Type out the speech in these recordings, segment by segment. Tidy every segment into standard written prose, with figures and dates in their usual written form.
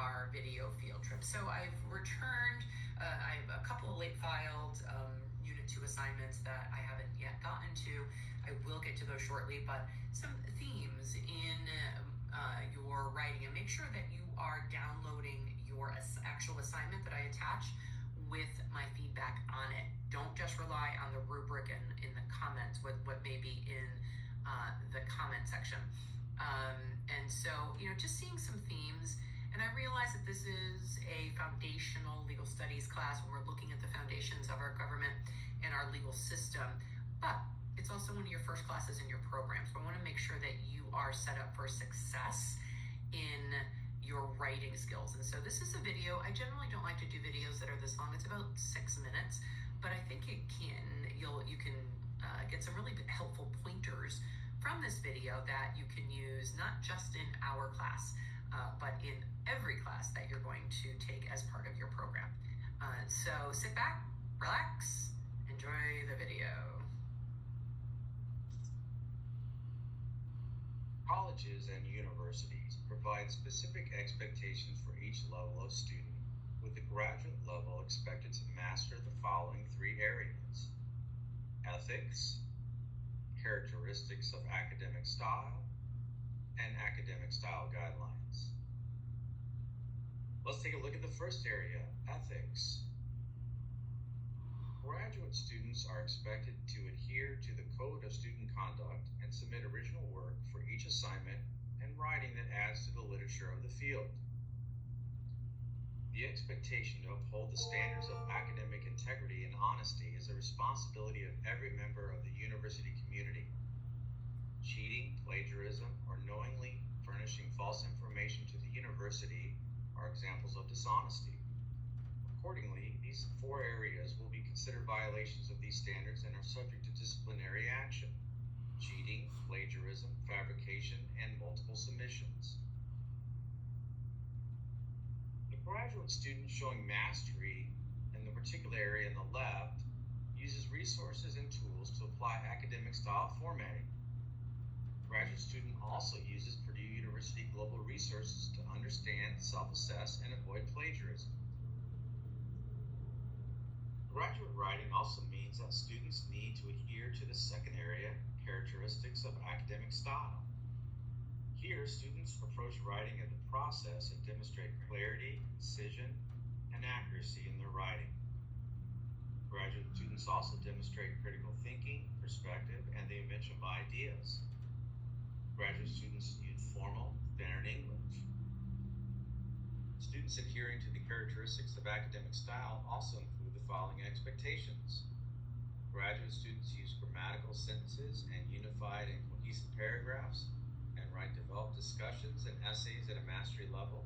our video field trip. So I've returned, I have a couple of late filed Unit 2 assignments that I haven't yet gotten to. I will get to those shortly, but some themes in your writing, and make sure that you are downloading your actual assignment that I attach with my feedback on it. Don't just rely on the rubric and in the comments, what may be in the comment section. And so, just seeing some themes. And I realize that this is a foundational legal studies class when we're looking at the foundations of our government and our legal system, but it's also one of your first classes in your program. So I want to make sure that you are set up for success in your writing skills. And so this is a video. I generally don't like to do videos that are this long. It's about 6 minutes, but I think you can get some really helpful pointers from this video that you can use not just in our class, but in every class that you're going to take as part of your program. So sit back, relax, enjoy the video. Colleges and universities provide specific expectations for each level of student, with the graduate level expected to master the following 3 areas: ethics, characteristics of academic style, and academic style guidelines. Let's take a look at the first area, ethics. Graduate students are expected to adhere to the Code of Student Conduct and submit original work for each assignment and writing that adds to the literature of the field. The expectation to uphold the standards of academic integrity and honesty is a responsibility of every member of the university community. Cheating, plagiarism, or knowingly furnishing false information to the university are examples of dishonesty. Accordingly, these 4 areas will be considered violations of these standards and are subject to disciplinary action: cheating, plagiarism, fabrication, and multiple submissions. The graduate student showing mastery in the particular area on the left uses resources and tools to apply academic style formatting. The graduate student also uses Purdue University global resources to understand, self-assess, and avoid plagiarism. Graduate writing also means that students need to adhere to the second area, characteristics of academic style. Here, students approach writing as a process and demonstrate clarity, concision, and accuracy in their writing. Graduate students also demonstrate critical thinking, perspective, and the invention of ideas. Graduate students use formal, standard English. Students adhering to the characteristics of academic style also include the following expectations. Graduate students use grammatical sentences and unified and cohesive paragraphs, and write developed discussions and essays at a mastery level.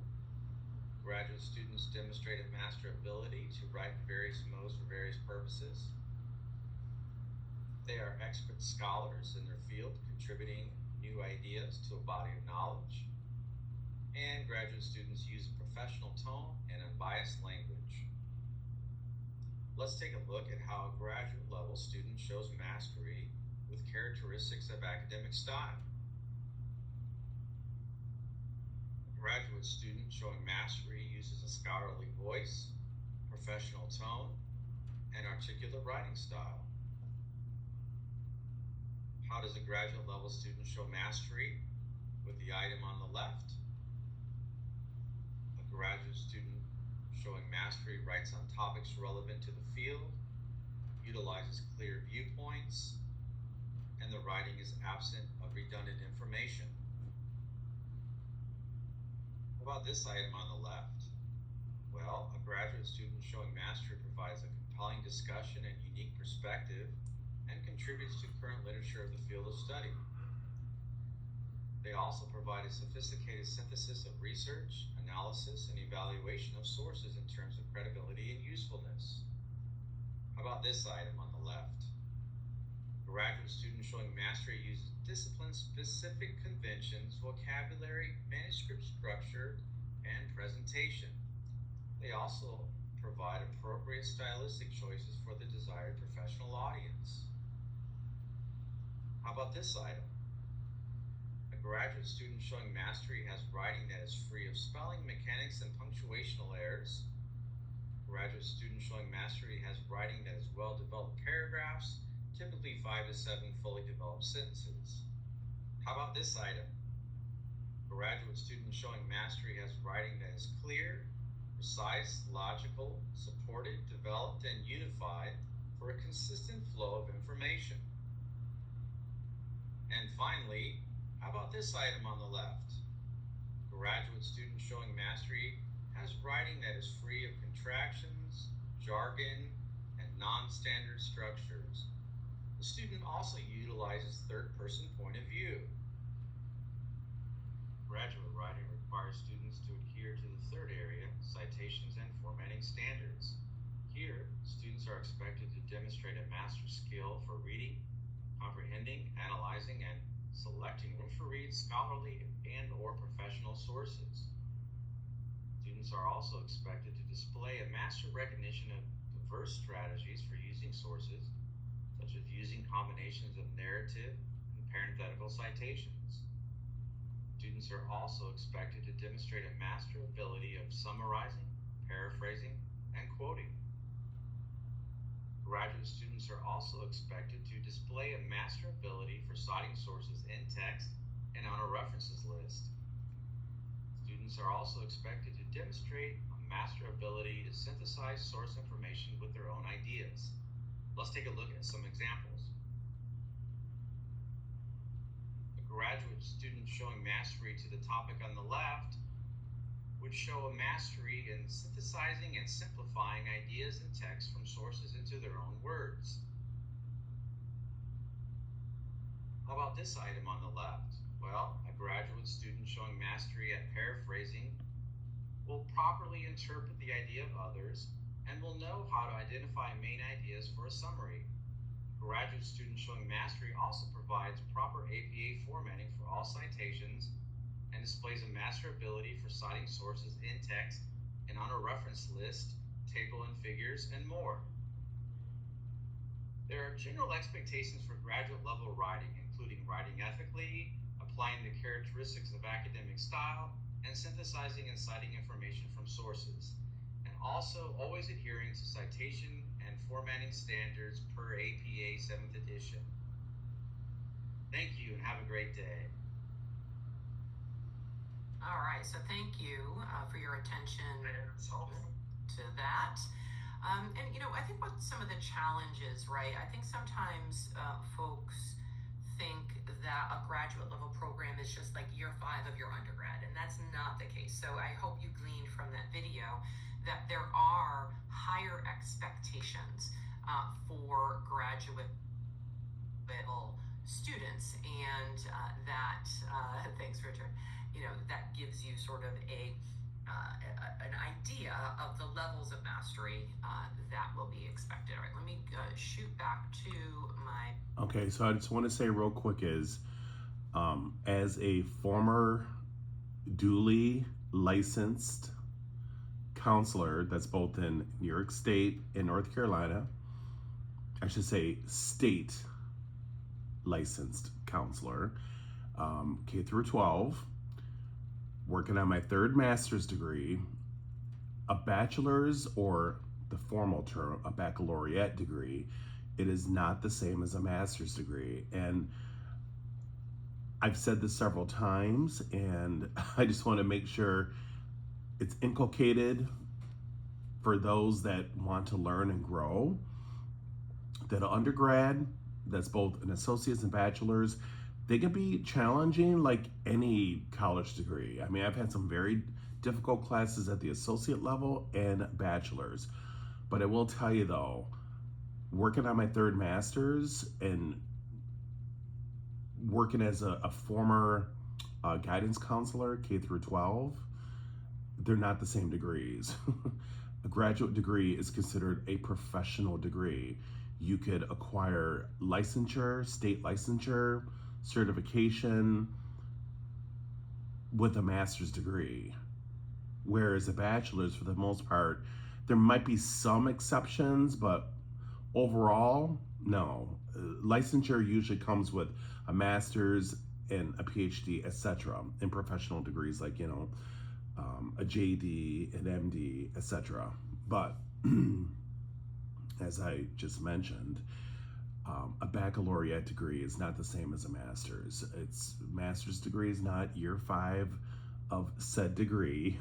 Graduate students demonstrate a master ability to write in various modes for various purposes. They are expert scholars in their field, contributing new ideas to a body of knowledge. And graduate students use a professional tone and unbiased language. Let's take a look at how a graduate level student shows mastery with characteristics of academic style. A graduate student showing mastery uses a scholarly voice, professional tone, and articulate writing style. How does a graduate level student show mastery with the item on the left? A graduate student showing mastery writes on topics relevant to the field, utilizes clear viewpoints, and the writing is absent of redundant information. What about this item on the left? Well, a graduate student showing mastery provides a compelling discussion and unique perspective and contributes to current literature of the field of study. They also provide a sophisticated synthesis of research, analysis, and evaluation of sources in terms of credibility and usefulness. How about this item on the left? A graduate student showing mastery uses discipline-specific conventions, vocabulary, manuscript structure, and presentation. They also provide appropriate stylistic choices for the desired professional audience. How about this item? A graduate student showing mastery has writing that is free of spelling, mechanics, and punctuational errors. A graduate student showing mastery has writing that is well-developed paragraphs, typically 5 to 7 fully developed sentences. How about this item? A graduate student showing mastery has writing that is clear, precise, logical, supported, developed, and unified for a consistent flow of information. And finally, how about this item on the left? A graduate student showing mastery has writing that is free of contractions, jargon, and non-standard structures. The student also utilizes third-person point of view. Graduate writing requires students to adhere to the third area, citations and formatting standards. Here, students are expected to demonstrate a master skill for reading, comprehending, analyzing, and selecting read scholarly and or professional sources. Students are also expected to display a master recognition of diverse strategies for using sources, such as using combinations of narrative and parenthetical citations. Students are also expected to demonstrate a master ability of summarizing, paraphrasing, and quoting. Graduate students are also expected to display a master ability for citing sources in text and on a references list. Students are also expected to demonstrate a master ability to synthesize source information with their own ideas. Let's take a look at some examples. A graduate student showing mastery to the topic on the left would show a mastery in synthesizing and simplifying ideas and text from sources into their own words. How about this item on the left? Well, a graduate student showing mastery at paraphrasing will properly interpret the idea of others and will know how to identify main ideas for a summary. A graduate student showing mastery also provides proper APA formatting for all citations and displays a master ability for citing sources in text and on a reference list, table and figures, and more. There are general expectations for graduate level writing, including writing ethically, applying the characteristics of academic style, and synthesizing and citing information from sources, and also always adhering to citation and formatting standards per APA 7th edition. Thank you and have a great day. All right, so thank you for your attention to that. And I think what some of the challenges, right? I think sometimes folks think that a graduate level program is just like year 5 of your undergrad, and that's not the case. So I hope you gleaned from that video that there are higher expectations for graduate level students, and that thanks, Richard. That gives you sort of an idea of the levels of mastery that will be expected. All right, let me shoot back to my. Okay, so I just want to say real quick is, as a former duly licensed counselor that's both in New York State and North Carolina, I should say state licensed counselor, K through 12, working on my 3rd master's degree, a bachelor's, or the formal term, a baccalaureate degree, it is not the same as a master's degree. And I've said this several times, and I just want to make sure it's inculcated for those that want to learn and grow, that an undergrad that's both an associate's and bachelor's, they can be challenging like any college degree. I mean, I've had some very difficult classes at the associate level and bachelor's. But I will tell you though, working on my 3rd master's and working as a former guidance counselor, K through 12, they're not the same degrees. A graduate degree is considered a professional degree. You could acquire licensure, state licensure, certification with a master's degree. Whereas a bachelor's, for the most part, there might be some exceptions, but overall, no. Licensure usually comes with a master's and a PhD, etc., in professional degrees like, a JD, an MD, etc. But as I just mentioned, a baccalaureate degree is not the same as a master's. It's master's degree is not year 5 of said degree.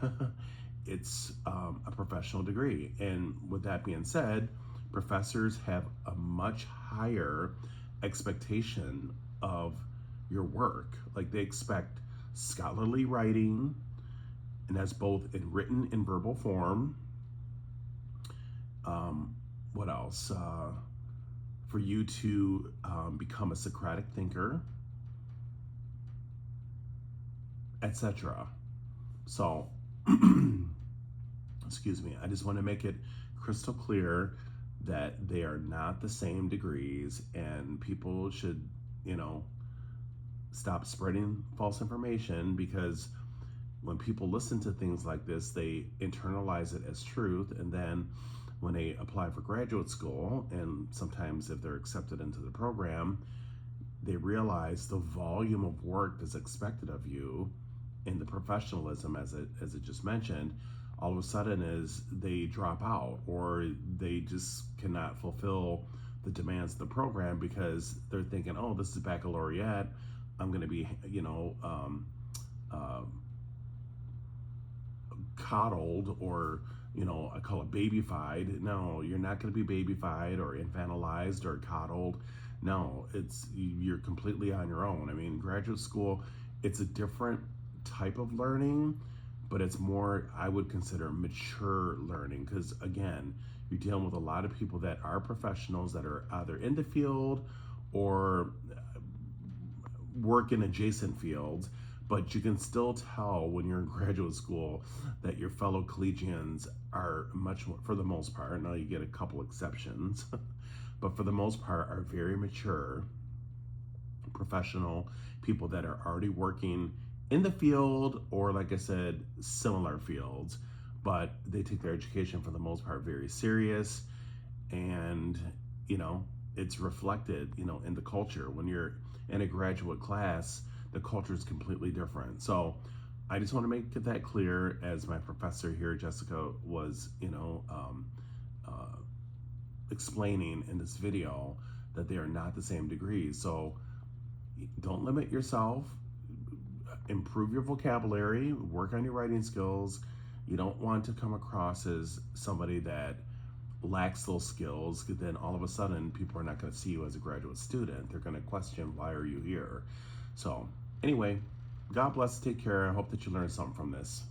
It's a professional degree. And with that being said, professors have a much higher expectation of your work. Like they expect scholarly writing, and that's both in written and verbal form. What else? For you to become a Socratic thinker, etc. So, excuse me, I just want to make it crystal clear that they are not the same degrees, and people should, stop spreading false information, because when people listen to things like this, they internalize it as truth, and then when they apply for graduate school, and sometimes if they're accepted into the program, they realize the volume of work that's expected of you and the professionalism, as it just mentioned, all of a sudden is they drop out, or they just cannot fulfill the demands of the program because they're thinking, oh, this is baccalaureate, I'm going to be, coddled, or I call it babyfied. No, you're not going to be babyfied or infantilized or coddled. No, you're completely on your own. I mean, graduate school, it's a different type of learning, but it's more, I would consider, mature learning, because again, you're dealing with a lot of people that are professionals that are either in the field or work in adjacent fields, but you can still tell when you're in graduate school that your fellow collegians are much more, for the most part, now you get a couple exceptions, but for the most part are very mature, professional people that are already working in the field, or like I said, similar fields, but they take their education for the most part very serious, and it's reflected in the culture. When you're in a graduate class, the culture is completely different. So I just want to make that clear, as my professor here, Jessica, was explaining in this video, that they are not the same degrees. So don't limit yourself. Improve your vocabulary, work on your writing skills. You don't want to come across as somebody that lacks those skills, because then all of a sudden people are not going to see you as a graduate student. They're going to question, why are you here? So anyway, God bless, take care. I hope that you learned something from this.